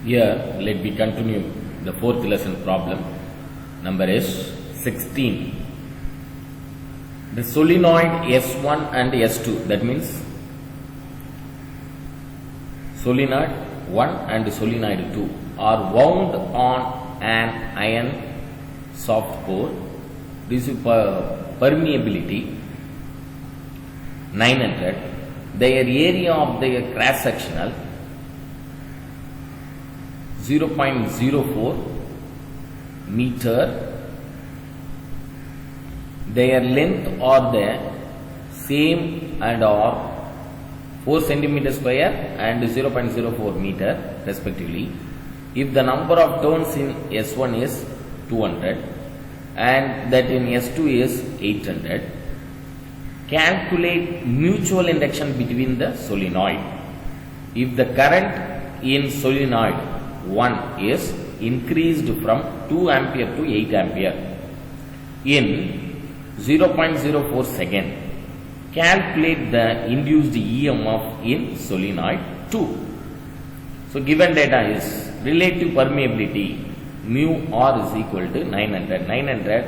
Here, let me continue the fourth lesson problem. Number is 16. The solenoid S1 and S2, that means solenoid 1 and solenoid 2 are wound on an iron soft core. This is permeability 900. Their area of their cross sectional 0.04 meter. Their length are the same and are 4 centimeter square and 0.04 meter respectively. If the number of turns in S1 is 200 and that in S2 is 800, calculate mutual induction between the solenoid. If the current in solenoid 1 is increased from 2 ampere to 8 ampere in 0.04 second, calculate the induced EMF in solenoid 2. So, given data is relative permeability mu R is equal to 900. 900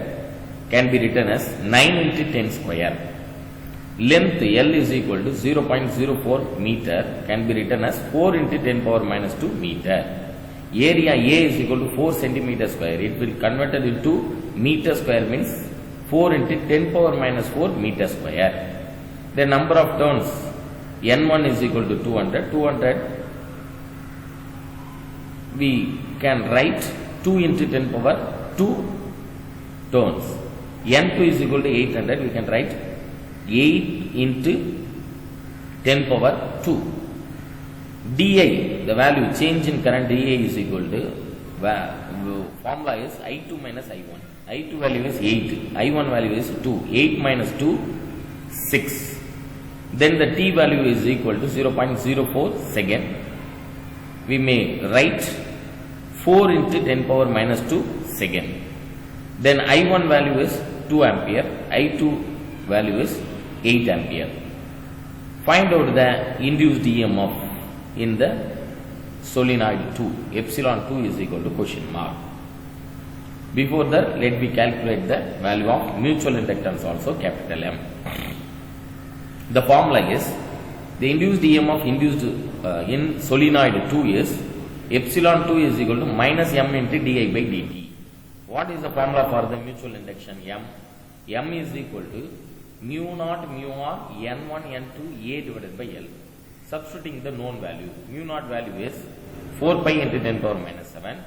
can be written as 9 into 10 square. Length L is equal to 0.04 meter can be written as 4 into 10 power minus 2 meter. Area A is equal to 4 centimeter square. It will converted into meter square means 4 into 10 power minus 4 meter square. The number of turns N1 is equal to 200. 200 we can write 2 into 10 power 2 turns. N2 is equal to 800. We can write 8 into 10 power 2. DI, the value change in current DI is equal to formula is I2 minus I1. I2 value is 8, I1 value is 2. 8 minus 2, 6. Then the T value is equal to 0.04 second. We may write 4 into 10 power minus 2 second. Then I1 value is 2 ampere, I2 value is 8 ampere. Find out the induced EMF in the solenoid 2. Epsilon 2 is equal to question mark. Before that, let me calculate the value of mutual inductance also, capital M. The formula is the induced EMF induced in solenoid 2 is epsilon 2 is equal to minus M into di by dt. What is the formula for the mutual induction M? M is equal to mu naught mu R N1 N2 A divided by L. Substituting the known value, mu naught value is 4 pi into 10 power minus 7.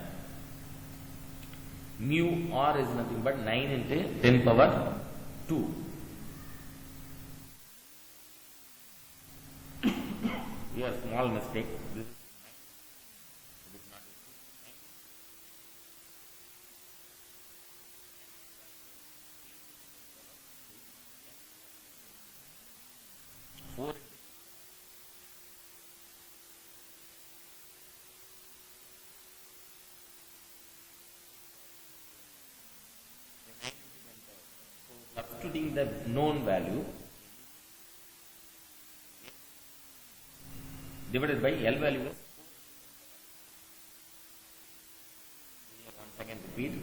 Mu R is nothing but 9 into 10 power 2. Here small mistake. This is not 4 substituting the known value divided by L value is once again repeat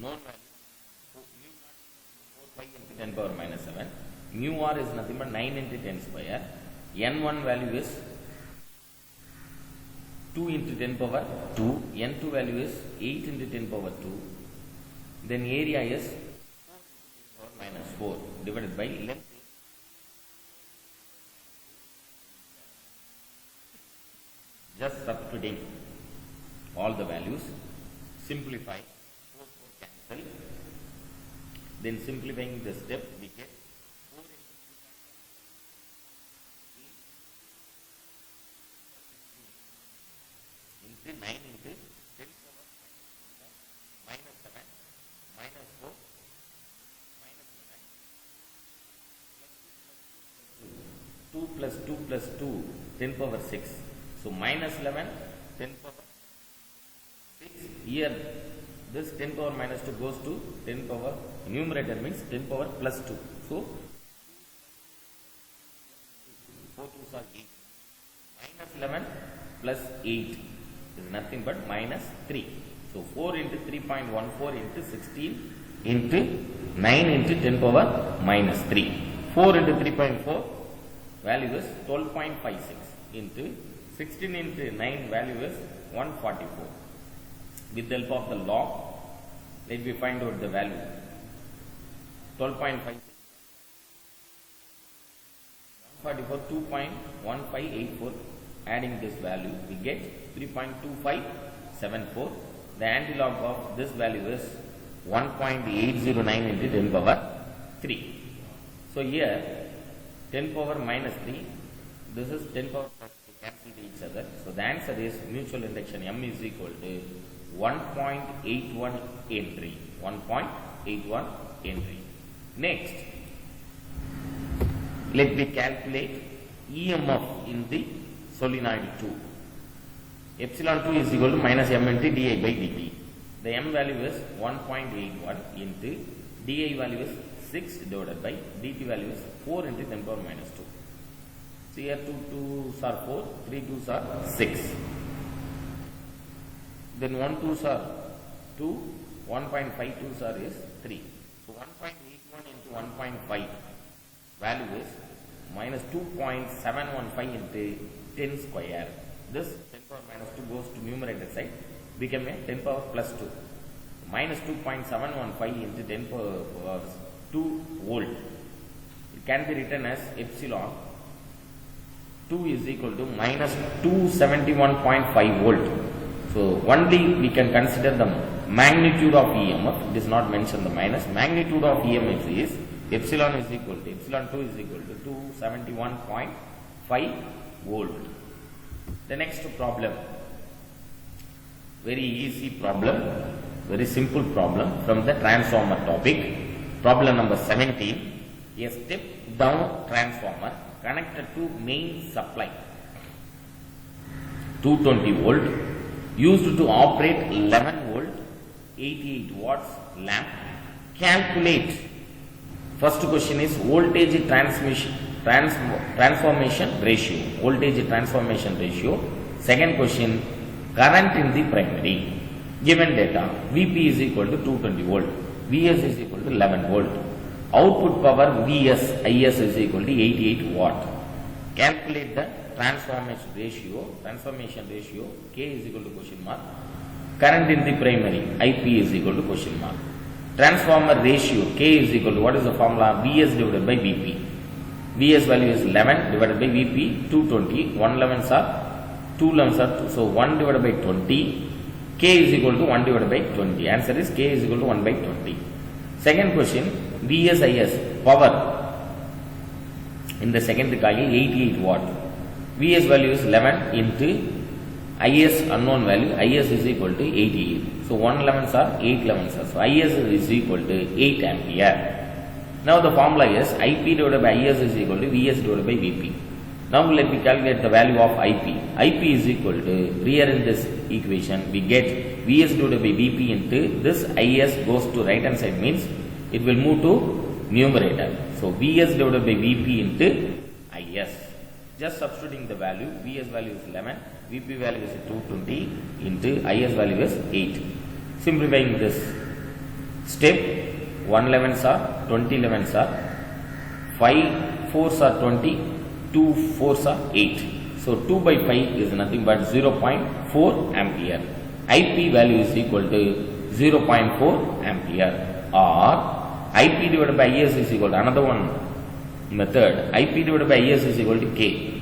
known value mu naught 4 pi into 10 power minus 7. Mu R is nothing but 9 into 10 square. N1 value is 2 into 10 power 2. N2 value is 8 into 10 power 2. Then area is minus 4 divided by length. Just substituting all the values, simplify, 4 cancel. Then simplifying the step, we get 4 into 9 into 10 power minus 7 minus 4 minus 7 2 plus 2 plus 2 10 power 6. So, minus 11 10 power 6. Here this 10 power minus 2 goes to 10 power numerator means 10 power plus 2. So, 4 2s are 8. Minus 11 plus 8 is nothing but minus 3. So 4 into 3.14 into 16 into 9 into 10 power minus 3. 4 into 3.4 value is 12.56 into 16 into 9 value is 144. With the help of the log, let me find out the value. 12.56 144 2.1584. Adding this value, we get 3.2574. The antilog of this value is 1.809 into 10 power 3. So here 10 power minus 3, this is 10 power plus 3, cancel each other. So the answer is mutual induction M is equal to 1.81 Henry. 1.81 Henry. Next, let me calculate EMF in the solenoid 2. Epsilon 2 is equal to minus M into di by dt. The M value is 1.81 into di value is 6 divided by dt value is 4 into 10 power minus 2. So here 2 2s are 4, 3 2s are 6. Then 1 2s are 2, 1.52s are is 3. So 1.81 into 1.5 value is minus 2.715 into 10 square. This 10 power minus 2 goes to numerator side, become a 10 power plus 2. Minus 2.715 into 10 power 2 volt. It can be written as epsilon 2 is equal to minus 271.5 volt. So only we can consider the magnitude of EMF. It is not mentioned the minus. Magnitude of EMF is epsilon is equal to epsilon 2 is equal to 271.5 volt. The next problem, very easy problem, very simple problem from the transformer topic. Problem number 17. A step down transformer connected to main supply 220 volt used to operate 11 volt 88 watts lamp. Calculate. First question is voltage transformation ratio. Voltage transformation ratio. Second question, current in the primary. Given data, Vp is equal to 220 volt, Vs is equal to 11 volt. Output power Vs, Is is equal to 88 watt. Calculate the transformation ratio. Transformation ratio, K is equal to question mark. Current in the primary, Ip is equal to question mark. Transformer ratio, K is equal to, what is the formula? Vs divided by Vp. Vs value is 11 divided by Vp 220. 1 11s are 2 11s are 2. So 1 divided by 20. K is equal to 1 divided by 20. Answer is K is equal to 1 by 20. Second question, Vs Is power in the second coil 88 watt. Vs value is 11 into Is unknown value. Is is equal to 88. So 1 11s are 8 11s are. So Is is equal to 8 ampere. Now the formula is Ip divided by Is is equal to Vs divided by Vp. Now let me calculate the value of Ip. Ip is equal to, here in this equation we get Vs divided by Vp into this Is goes to right hand side, means it will move to numerator. So Vs divided by Vp into Is. Just substituting the value, Vs value is 11, Vp value is 220 into Is value is 8. Simplifying this step, 1 11s are 20 11s are 5 4s are 20, 2 4s are 8. So 2 by 5 is nothing but 0.4 ampere. Ip value is equal to 0.4 ampere, or Ip divided by Is is equal to, another one method, Ip divided by Is is equal to K.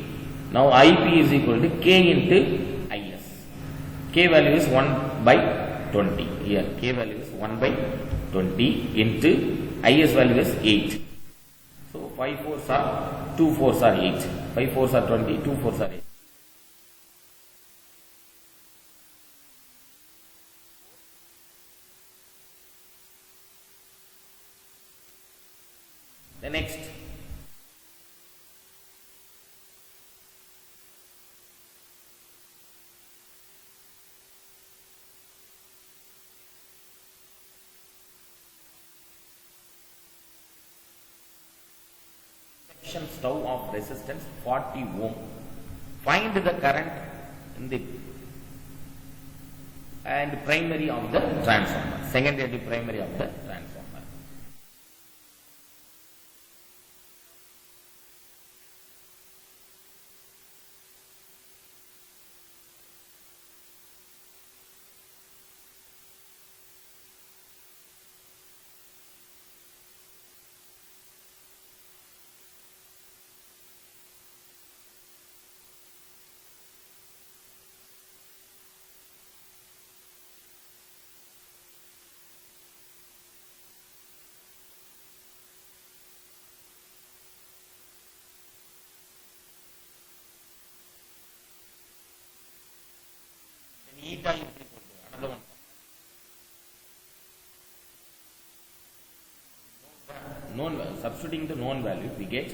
Now Ip is equal to K into Is. K value is 1 by 20. Here K value is 1 by 20 into Is value is 8. So 5 4s are 2 4s are 8. 5 4s are 20, 2 4s are 8. The next, stove of resistance 40 ohm. Find the current in the and primary of the transformer, secondary and primary of the transformer. Eta is equal to another one. Substituting the known value, we get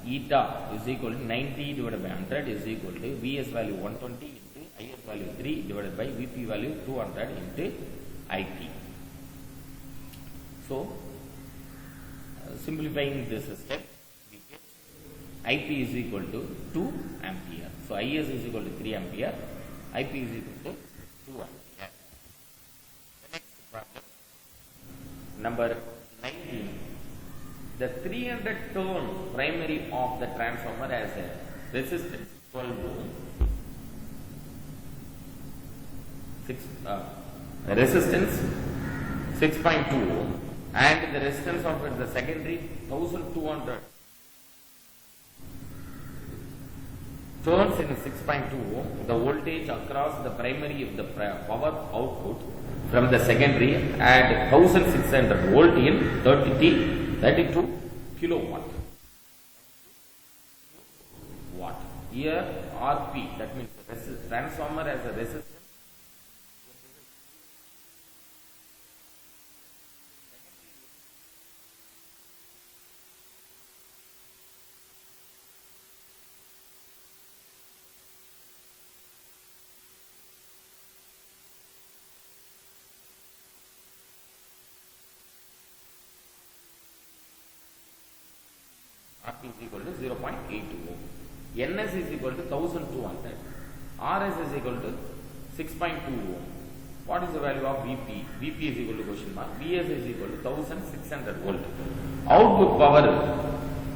eta is equal to 90 divided by 100 is equal to Vs value 120 into Is value 3 divided by Vp value 200 into Ip. So, simplifying this step, we get Ip is equal to 2 ampere. So, Is is equal to 3 ampere. Ip is equal to 2 ampere. The next problem, number 19. The 300 turn primary of the transformer has a resistance 12 ohm, resistance 6.2 ohm, and the resistance of the secondary 1200 turns in 6.2 ohm. The voltage across the primary of the power output from the secondary at 1600 volt in 32 kilowatt. Here Rp, that means transformer as a resistance. Rp is equal to 0.82 ohm. Ns is equal to 1200. Rs is equal to 6.2 ohm. What is the value of Vp? Vp is equal to question mark. Vs is equal to 1600 volt. Output power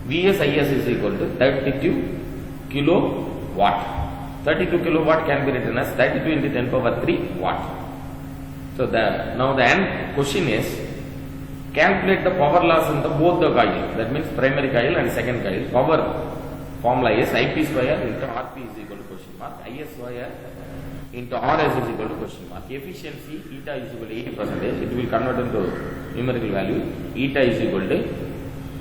Vs Is is equal to 32 kilowatt. 32 kilowatt can be written as 32 into 10 power 3 watt. So now the end question is, calculate the power loss in the both the coil, that means primary coil and second coil. Power formula is Ip square into Rp is equal to question mark, Is square into Rs is equal to question mark. Efficiency eta is equal to 80%, it will convert into numerical value. Eta is equal to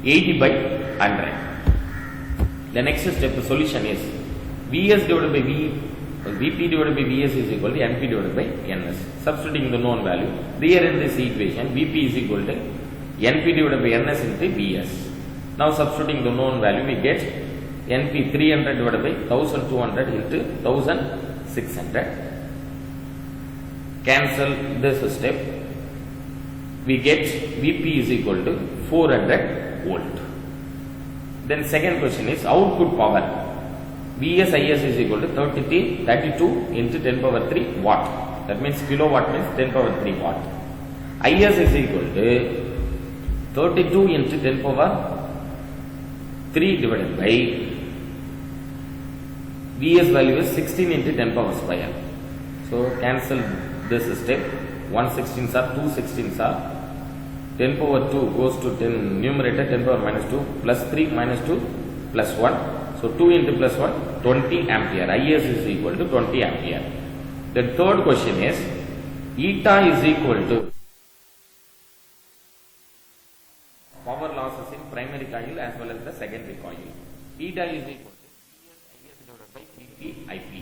80 by 100. The next step, the solution is Vs divided by Vp divided by Vs is equal to Np divided by Ns. Substituting the known value, here in this equation Vp is equal to Np divided by Ns into Vs. Now substituting the known value, we get Np 300 divided by 1200 into 1600. Cancel this step. We get Vp is equal to 400 volt. Then second question is output power. Vs Is is equal to 32 into 10 power 3 watt. That means kilowatt means 10 power 3 watt. Is is equal to 32 into 10 power 3 divided by Vs value is 16 into 10 power square. So cancel this step. 1 16s are 2 16s are 10 power 2 goes to 10 numerator 10 power minus 2 plus 3 minus 2 plus 1. So 2 into plus 1 20 ampere. Is is equal to 20 ampere. The third question is eta is equal to power losses in primary coil as well as the secondary coil. Eta is equal to Is divided by Vp Ip.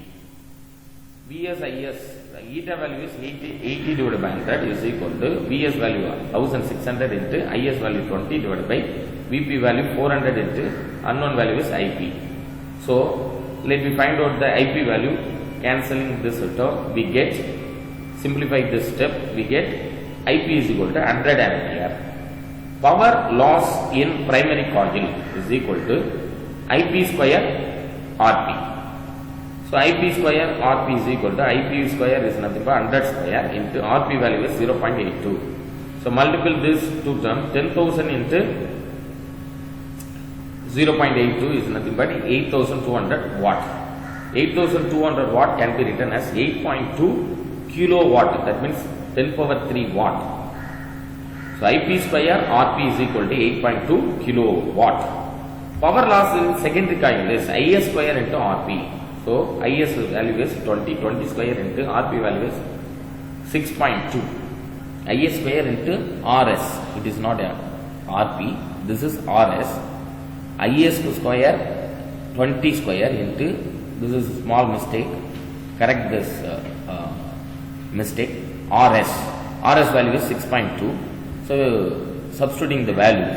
Vs Is, the eta value is 80 divided by 100 is equal to Vs value 1600 into Is value 20 divided by Vp value 400 into unknown value is Ip. So let me find out the Ip value. Cancelling this term, we get, simplify this step, we get Ip is equal to 100 ampere. Power loss in primary coil is equal to Ip square Rp. So IP square RP is equal to IP square is nothing but 100 square into RP value is 0.82. So multiple this two terms, 10,000 into 0.82 is nothing but 8,200 watt. 8,200 watt can be written as 8.2 kilowatt, that means 10 power 3 watt. So IP square RP is equal to 8.2 kilowatt. Power loss in secondary coil is IS square into RP. So IS value is 20, 20 square into RP value is 6.2. IS square into RS, it is not a RP, this is RS. IS square 20 square into, this is small mistake, correct this mistake, RS. RS value is 6.2. So substituting the value,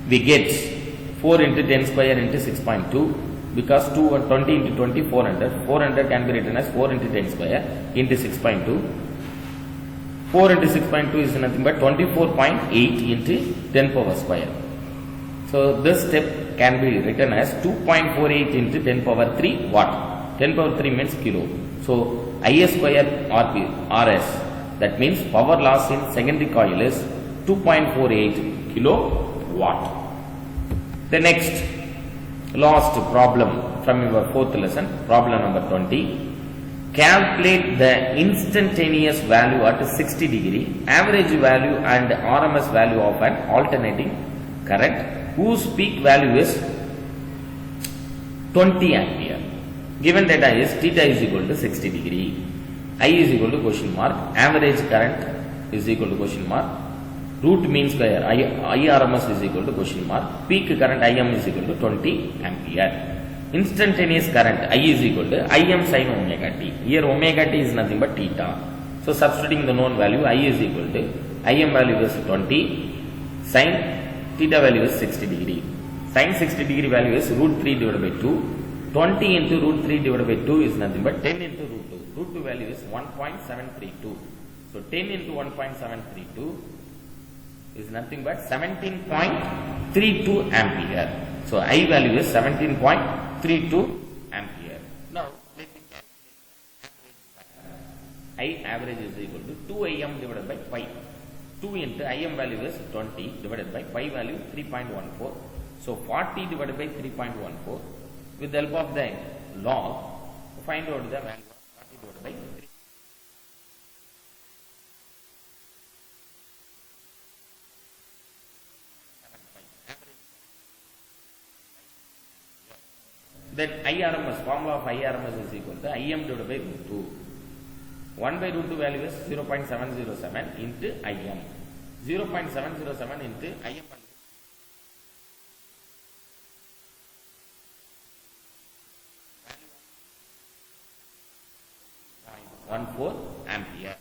we get 4 into 10 square into 6.2. Because 20 into 20, 400. 400 can be written as 4 into 10 square into 6.2. 4 into 6.2 is nothing but 24.8 into 10 power square. So this step can be written as 2.48 into 10 power 3 watt. 10 power 3 means kilo. So IS square RP, RS, that means power loss in secondary coil is 2.48 kilowatt. The next last problem from your fourth lesson, problem number 20. Calculate the instantaneous value at 60 degree, average value and RMS value of an alternating current whose peak value is 20 ampere. Given data is theta is equal to 60 degree, I is equal to question mark, average current is equal to question mark, root mean square IRMS is equal to question mark, peak current IM is equal to 20 ampere. Instantaneous current I is equal to Im sin omega t. Here omega t is nothing but theta. So substituting the known value I is equal to Im value is 20, sin theta value is 60 degree. Sin 60 degree value is root 3 divided by 2. 20 into root 3 divided by 2 is nothing but 10 into root 2. Root 2 value is 1.732. So 10 into 1.732 is nothing but 17.32 ampere. So I value is 17.32 ampere. Now let me calculate I average is equal to 2 Im divided by pi. 2 into Im value is 20 divided by pi value 3.14. So 40 divided by 3.14. With the help of the log, find out the value of 40 divided by 3. 7.5. Then IRMS, formula of IRMS is equal to Im divided by root 2. 1 by root 2 value is 0.707 into Im. 0.707 into Im value. 0.14 ampere.